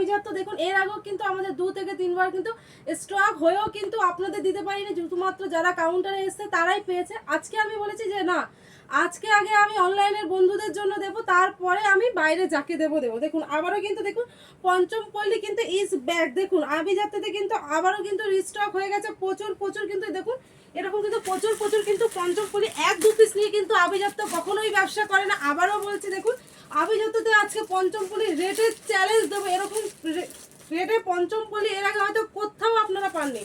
আভিজাত্য দেখুন এর আগেও কিন্তু আমাদের 2 থেকে 3 বার কিন্তু স্টক হয়েও কিন্তু আপনাদের দিতে পারিনি, শুধুমাত্র যারা কাউন্টারে এসছে তারাই পেয়েছে। আজকে আমি বলেছি যে না, আজকে আগে আমি অনলাইনের বন্ধুদের জন্য দেবো, তারপরে আমি বাইরে যাকে দেবো। দেখুন আবারও কিন্তু দেখুন পঞ্চম পল্লী কিন্তু ইজ ব্যাক। দেখুন আভিজাত্যতে কিন্তু আবারও কিন্তু রিস্টক হয়ে গেছে প্রচুর কিন্তু দেখুন এরকম কিন্তু প্রচুর কিন্তু পঞ্চম পল্লী 1-2 পিস নিয়ে কিন্তু আভিজাত্য কখনোই ব্যবসা করে না। আবারও বলছি দেখুন আভিজাত্যতে আজকে পঞ্চম পল্লী রেটের চ্যালেঞ্জ দেবো। এরকম রেটে পঞ্চম পল্লী এর আগে হয়তো কোথাও আপনারা পাননি।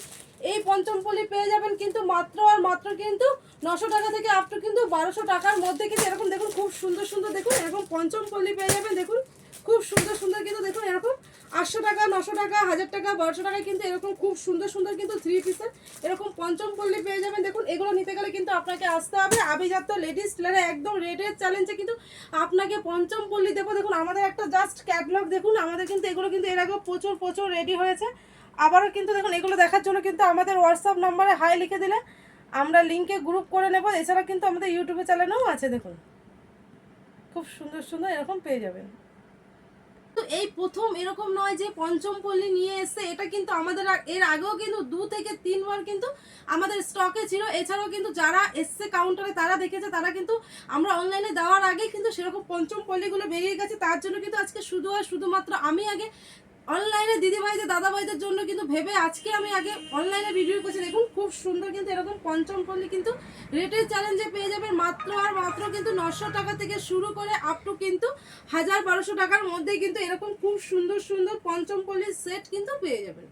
এই পঞ্চম পল্লী পেয়ে যাবেন কিন্তু মাত্র আর মাত্র কিন্তু 900 টাকা থেকে আপ টু কিন্তু 1200 টাকার মধ্যে কিন্তু এরকম দেখুন খুব সুন্দর দেখুন এরকম পঞ্চম পল্লী পেয়ে যাবেন। দেখুন খুব সুন্দর কিন্তু দেখুন এরকম 800 টাকা 900 টাকা 1000 টাকা 1200 টাকায় কিন্তু এরকম খুব সুন্দর কিন্তু 3 পিসের এরকম পঞ্চম পল্লী পেয়ে যাবেন। দেখুন এগুলো নিতে গেলে কিন্তু আপনাকে আসতে হবে আভিজাত্য লেডিস টেলারে, একদম রেটের চ্যালেঞ্জে কিন্তু আপনাকে পঞ্চম পল্লী দেবো। দেখুন আমাদের একটা জাস্ট ক্যাটালগ দেখুন, আমাদের কিন্তু এগুলো কিন্তু এর আগেও প্রচুর রেডি হয়েছে। আবারও কিন্তু দেখুন এগুলো দেখার জন্য কিন্তু আমাদের হোয়াটসঅ্যাপ নাম্বারে হাই লিখে দিলে আমরা লিঙ্কে গ্রুপ করে নেব। এছাড়া কিন্তু আমাদের ইউটিউবে চ্যানেলও আছে। দেখুন খুব সুন্দর এরকম পেয়ে যাবেন। তো এই প্রথম এরকম নয় যে পঞ্চম পল্লী নিয়ে এসছে, এটা কিন্তু আমাদের এর আগেও কিন্তু 2 থেকে 3 বার কিন্তু আমাদের স্টকে ছিল। এছাড়াও কিন্তু যারা এসছে কাউন্টারে তারা দেখেছে, তারা কিন্তু আমরা অনলাইনে দেওয়ার আগে কিন্তু সেরকম পঞ্চম পল্লীগুলো বেরিয়ে গেছে। তার জন্য কিন্তু আজকে শুধুমাত্র আমি আগে অনলাইনে দিদিভাইদের দাদাভাইদের জন্য কিন্তু ভেবে আজকে আমি আগে অনলাইনে ভিডিও করছি। দেখুন খুব সুন্দর কিন্তু এরকম পঞ্চম পল্লী কিন্তু রেটের চ্যালেঞ্জে পেয়ে যাবেন মাত্র আর মাত্র কিন্তু 900 টাকা থেকে শুরু করে আপ টু কিন্তু 1000-1200 টাকার মধ্যে কিন্তু এরকম খুব সুন্দর পঞ্চম পল্লীর সেট কিন্তু পেয়ে যাবেন।